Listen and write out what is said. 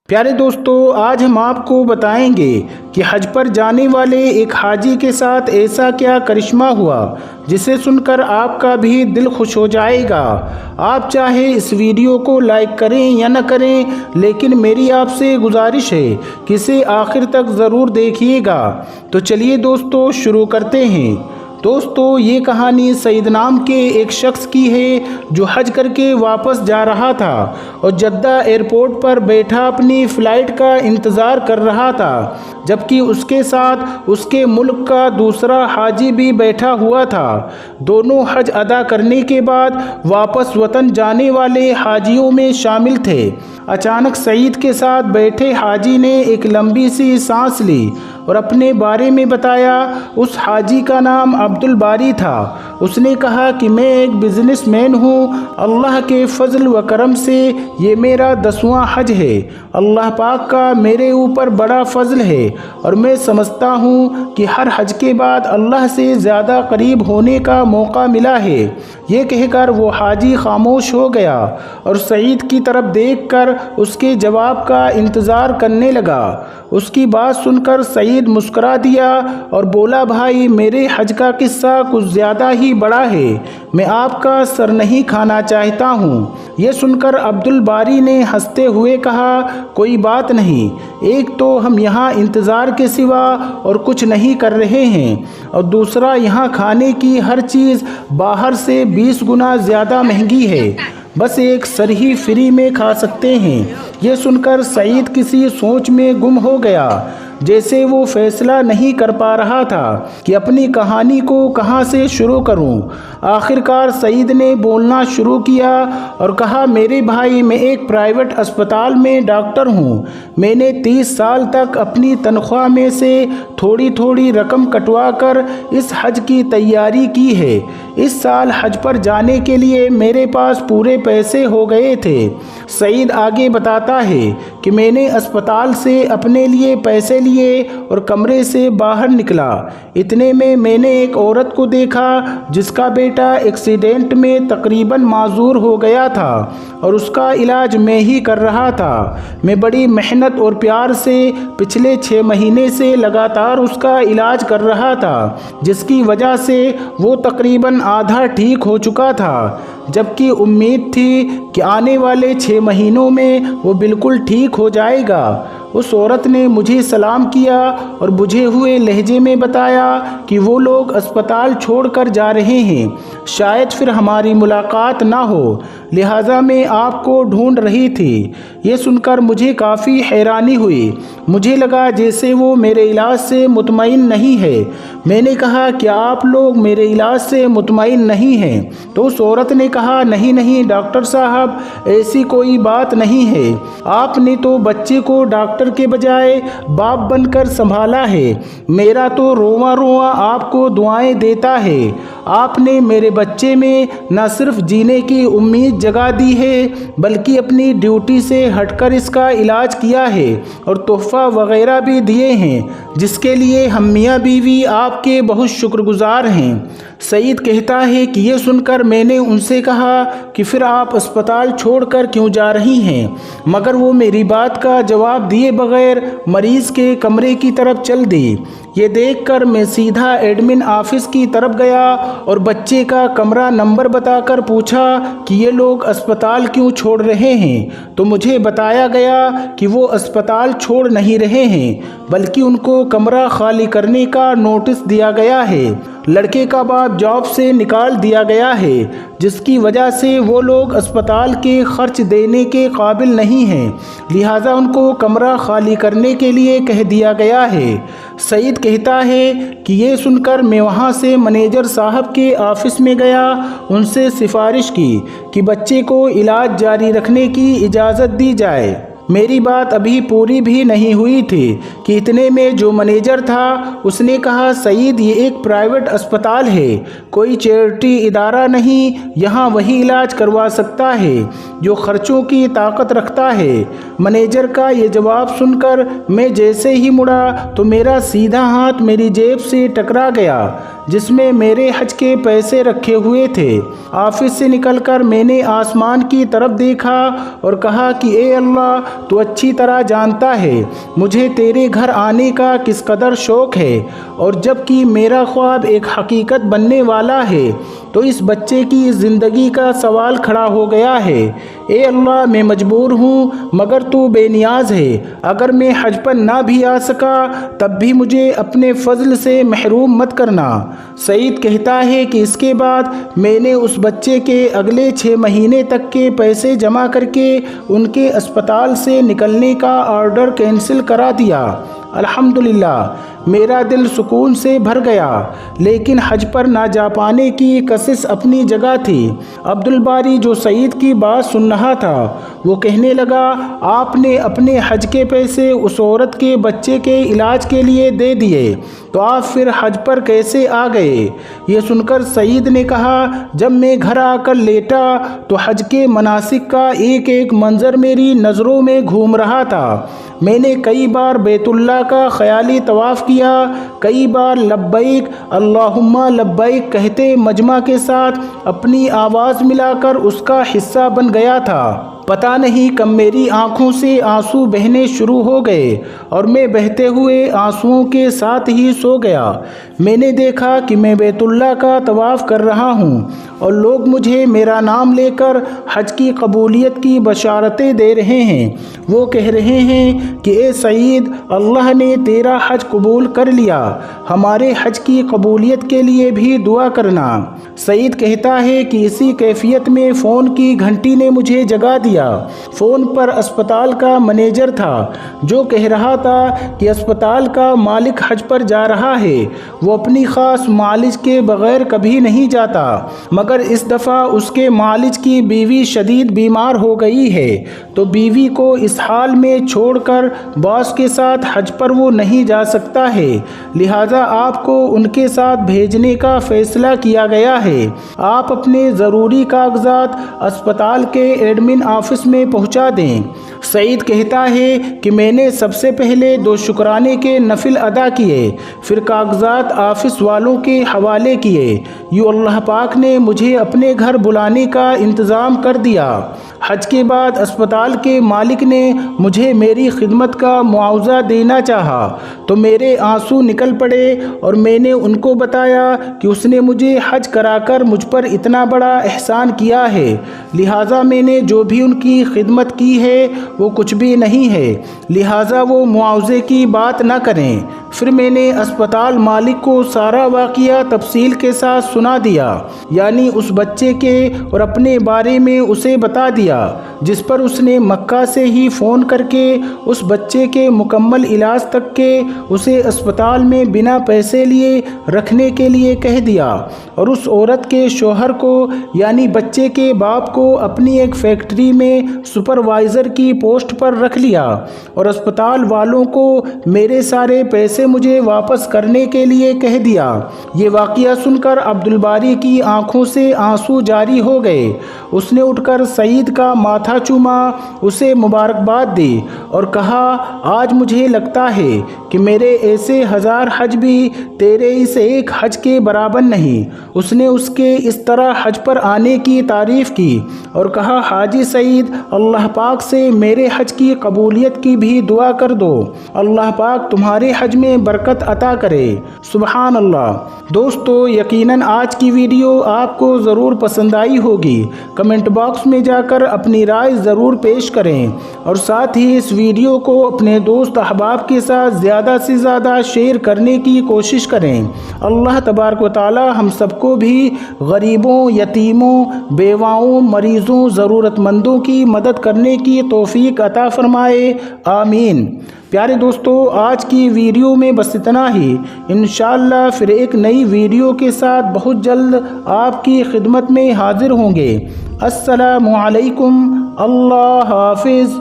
پیارے دوستو، آج ہم آپ کو بتائیں گے کہ حج پر جانے والے ایک حاجی کے ساتھ ایسا کیا کرشمہ ہوا جسے سن کر آپ کا بھی دل خوش ہو جائے گا۔ آپ چاہے اس ویڈیو کو لائک کریں یا نہ کریں، لیکن میری آپ سے گزارش ہے کہ اسے آخر تک ضرور دیکھیے گا۔ تو چلیے دوستو شروع کرتے ہیں۔ دوستو، یہ کہانی سعید نام کے ایک شخص کی ہے جو حج کر کے واپس جا رہا تھا اور جدہ ایئرپورٹ پر بیٹھا اپنی فلائٹ کا انتظار کر رہا تھا، جبکہ اس کے ساتھ اس کے ملک کا دوسرا حاجی بھی بیٹھا ہوا تھا۔ دونوں حج ادا کرنے کے بعد واپس وطن جانے والے حاجیوں میں شامل تھے۔ اچانک سعید کے ساتھ بیٹھے حاجی نے ایک لمبی سی سانس لی اور اپنے بارے میں بتایا۔ اس حاجی کا نام عبد الباری تھا۔ اس نے کہا کہ میں ایک بزنس مین ہوں، اللہ کے فضل و کرم سے یہ میرا 10واں حج ہے۔ اللہ پاک کا میرے اوپر بڑا فضل ہے اور میں سمجھتا ہوں کہ ہر حج کے بعد اللہ سے زیادہ قریب ہونے کا موقع ملا ہے۔ یہ کہہ کر وہ حاجی خاموش ہو گیا اور سعید کی طرف دیکھ کر اس کے جواب کا انتظار کرنے لگا۔ اس کی بات سن کر سعید مسکرا دیا اور بولا، بھائی میرے حج کا قصہ کچھ زیادہ ہی بڑا ہے، میں آپ کا سر نہیں کھانا چاہتا ہوں۔ یہ سن کر عبد الباری نے ہنستے ہوئے کہا، کوئی بات نہیں، ایک تو ہم یہاں انتظار کے سوا اور کچھ نہیں کر رہے ہیں، اور دوسرا یہاں کھانے کی ہر چیز باہر سے 20 گنا زیادہ مہنگی ہے، بس ایک سر ہی فری میں کھا سکتے ہیں۔ یہ سن کر سعید کسی سوچ میں گم ہو گیا، جیسے وہ فیصلہ نہیں کر پا رہا تھا کہ اپنی کہانی کو کہاں سے شروع کروں۔ آخر کار سعید نے بولنا شروع کیا اور کہا، میرے بھائی میں ایک پرائیویٹ اسپتال میں ڈاکٹر ہوں۔ میں نے 30 سال تک اپنی تنخواہ میں سے تھوڑی تھوڑی رقم کٹوا کر اس حج کی تیاری کی ہے۔ اس سال حج پر جانے کے لیے میرے پاس پورے پیسے ہو گئے تھے۔ سعید آگے بتاتا ہے کہ میں نے اسپتال سے اپنے لیے پیسے لیے اور کمرے سے باہر نکلا۔ اتنے میں نے ایک عورت کو دیکھا جس کا بیٹا ایکسیڈنٹ میں تقریباً معذور ہو گیا تھا اور اس کا علاج میں ہی کر رہا تھا۔ میں بڑی محنت اور پیار سے پچھلے 6 مہینے سے لگاتار اس کا علاج کر رہا تھا، جس کی وجہ سے وہ تقریباً آدھا ٹھیک ہو چکا تھا، جبکہ امید تھی کہ آنے والے 6 مہینوں میں وہ بالکل ٹھیک ہو جائے گا۔ اس عورت نے مجھے سلام کیا اور بجھے ہوئے لہجے میں بتایا کہ وہ لوگ اسپتال چھوڑ کر جا رہے ہیں، شاید پھر ہماری ملاقات نہ ہو، لہٰذا میں آپ کو ڈھونڈ رہی تھی۔ یہ سن کر مجھے کافی حیرانی ہوئی۔ مجھے لگا جیسے وہ میرے علاج سے مطمئن نہیں ہے۔ میں نے کہا، کیا آپ لوگ میرے علاج سے مطمئن نہیں ہیں؟ تو اس عورت نے کہا، نہیں ڈاکٹر صاحب، ایسی کوئی بات نہیں ہے۔ آپ نے تو بچے کو ڈاکٹر کے بجائے باپ بن کر سنبھالا ہے۔ میرا تو رواں رواں آپ کو دعائیں دیتا ہے۔ آپ نے میرے بچے میں نہ صرف جینے کی امید جگا دی ہے، بلکہ اپنی ڈیوٹی سے ہٹ کر اس کا علاج کیا ہے اور تحفہ وغیرہ بھی دیے ہیں، جس کے لیے ہم میاں بیوی آپ کے بہت شکر گزار ہیں۔ سعید کہتا ہے کہ یہ سن کر میں نے ان سے کہا کہ پھر آپ اسپتال چھوڑ کر کیوں جا رہی ہیں؟ مگر وہ میری بات کا جواب دیے بغیر مریض کے کمرے کی طرف چل دی۔ یہ دیکھ کر میں سیدھا ایڈمن آفس کی طرف گیا اور بچے کا کمرہ نمبر بتا کر پوچھا کہ یہ لوگ اسپتال کیوں چھوڑ رہے ہیں، تو مجھے بتایا گیا کہ وہ اسپتال چھوڑ نہیں رہے ہیں، بلکہ ان کو کمرہ خالی کرنے کا نوٹس دیا گیا ہے۔ لڑکے کا باپ جاب سے نکال دیا گیا ہے، جس کی وجہ سے وہ لوگ اسپتال کے خرچ دینے کے قابل نہیں ہیں، لہٰذا ان کو کمرہ خالی کرنے کے لیے کہہ دیا گیا ہے۔ سعید کہتا ہے کہ یہ سن کر میں وہاں سے مینیجر صاحب کے آفس میں گیا، ان سے سفارش کی کہ بچے کو علاج جاری رکھنے کی اجازت دی جائے۔ میری بات ابھی پوری بھی نہیں ہوئی تھی کہ اتنے میں جو مینیجر تھا اس نے کہا، سعید یہ ایک پرائیویٹ اسپتال ہے، کوئی چیریٹی ادارہ نہیں، یہاں وہی علاج کروا سکتا ہے جو خرچوں کی طاقت رکھتا ہے۔ مینیجر کا یہ جواب سن کر میں جیسے ہی مڑا تو میرا سیدھا ہاتھ میری جیب سے ٹکرا گیا، جس میں میرے حج کے پیسے رکھے ہوئے تھے۔ آفس سے نکل کر میں نے آسمان کی طرف دیکھا اور کہا کہ اے اللہ، تو اچھی طرح جانتا ہے مجھے تیرے گھر آنے کا کس قدر شوق ہے، اور جب کہ میرا خواب ایک حقیقت بننے والا ہے تو اس بچے کی زندگی کا سوال کھڑا ہو گیا ہے۔ اے اللہ، میں مجبور ہوں مگر تو بے نیاز ہے، اگر میں حج پر نہ بھی آ سکا تب بھی مجھے اپنے فضل سے محروم مت کرنا۔ سعید کہتا ہے کہ اس کے بعد میں نے اس بچے کے اگلے 6 مہینے تک کے پیسے جمع کر کے ان کے اسپتال سے نکلنے کا آرڈر کینسل کرا دیا۔ الحمدللہ، میرا دل سکون سے بھر گیا، لیکن حج پر نہ جا پانے کی کشش اپنی جگہ تھی۔ عبدالباری جو سعید کی بات سن رہا تھا وہ کہنے لگا، آپ نے اپنے حج کے پیسے اس عورت کے بچے کے علاج کے لیے دے دیے تو آپ پھر حج پر کیسے آ گئے؟ یہ سن کر سعید نے کہا، جب میں گھر آ کر لیٹا تو حج کے مناسک کا ایک ایک منظر میری نظروں میں گھوم رہا تھا۔ میں نے کئی بار بیت اللہ کا خیالی طواف کیا، کئی بار لبیک اللہم لبیک کہتے مجمع کے ساتھ اپنی آواز ملا کر اس کا حصہ بن گیا تھا۔ پتہ نہیں کب میری آنکھوں سے آنسو بہنے شروع ہو گئے اور میں بہتے ہوئے آنسوؤں کے ساتھ ہی سو گیا۔ میں نے دیکھا کہ میں بیت اللہ کا طواف کر رہا ہوں اور لوگ مجھے میرا نام لے کر حج کی قبولیت کی بشارتیں دے رہے ہیں۔ وہ کہہ رہے ہیں کہ اے سعید، اللہ نے تیرا حج قبول کر لیا، ہمارے حج کی قبولیت کے لیے بھی دعا کرنا۔ سعید کہتا ہے کہ اسی کیفیت میں فون کی گھنٹی نے مجھے جگا دیا۔ فون پر اسپتال کا منیجر تھا جو کہہ رہا تھا کہ اسپتال کا مالک حج پر جا رہا ہے، وہ اپنی خاص معالج کے بغیر کبھی نہیں جاتا، مگر اس دفعہ اس کے معالج کی بیوی شدید بیمار ہو گئی ہے تو بیوی کو اس حال میں چھوڑ کر باس کے ساتھ حج پر وہ نہیں جا سکتا ہے، لہٰذا آپ کو ان کے ساتھ بھیجنے کا فیصلہ کیا گیا ہے۔ آپ اپنے ضروری کاغذات اسپتال کے ایڈمن آفس میں پہنچا دیں۔ سعید کہتا ہے کہ میں نے سب سے پہلے 2 شکرانے کے نفل ادا کیے، پھر کاغذات آفس والوں کے حوالے کیے، یوں اللہ پاک نے مجھے اپنے گھر بلانے کا انتظام کر دیا۔ حج کے بعد اسپتال کے مالک نے مجھے میری خدمت کا معاوضہ دینا چاہا تو میرے آنسو نکل پڑے اور میں نے ان کو بتایا کہ اس نے مجھے حج کرا کر مجھ پر اتنا بڑا احسان کیا ہے، لہٰذا میں نے جو بھی ان کی خدمت کی ہے وہ کچھ بھی نہیں ہے، لہٰذا وہ معاوضے کی بات نہ کریں۔ پھر میں نے اسپتال مالک کو سارا واقعہ تفصیل کے ساتھ سنا دیا، یعنی اس بچے کے اور اپنے بارے میں اسے بتا دیا، جس پر اس نے مکہ سے ہی فون کر کے اس بچے کے مکمل علاج تک کے اسے اسپتال میں بنا پیسے لیے رکھنے کے لیے کہہ دیا، اور اس عورت کے شوہر کو یعنی بچے کے باپ کو اپنی ایک فیکٹری میں سپروائزر کی پوسٹ پر رکھ لیا، اور اسپتال والوں کو میرے سارے پیسے مجھے واپس کرنے کے لیے کہہ دیا۔ یہ واقعہ سن کر عبدالباری کی آنکھوں سے آنسو جاری ہو گئے۔ اس نے اٹھ کر سعید کا ماتھا چوما، اسے مبارکباد دی اور کہا، آج مجھے لگتا ہے کہ میرے ایسے 1000 حج بھی تیرے اس ایک حج کے برابر نہیں۔ اس نے اس کے اس طرح حج پر آنے کی تعریف کی اور کہا، حاجی سعید، اللہ پاک سے میرے حج کی قبولیت کی بھی دعا کر دو، اللہ پاک تمہارے حج میں برکت عطا کرے۔ سبحان اللہ۔ دوستو، یقیناً آج کی ویڈیو آپ کو ضرور پسند آئی ہوگی۔ کمنٹ باکس میں جا کر اپنی رائے ضرور پیش کریں اور ساتھ ہی اس ویڈیو کو اپنے دوست احباب کے ساتھ زیادہ سے زیادہ شیئر کرنے کی کوشش کریں۔ اللہ تبارک و تعالی ہم سب کو بھی غریبوں، یتیموں، بیواؤں، مریضوں، ضرورت مندوں کی مدد کرنے کی توفیق عطا فرمائے، آمین۔ پیارے دوستو، آج کی ویڈیو میں بس اتنا ہی۔ انشاءاللہ پھر ایک نئی ویڈیو کے ساتھ بہت جلد آپ کی خدمت میں حاضر ہوں گے۔ السلام علیکم، اللہ حافظ۔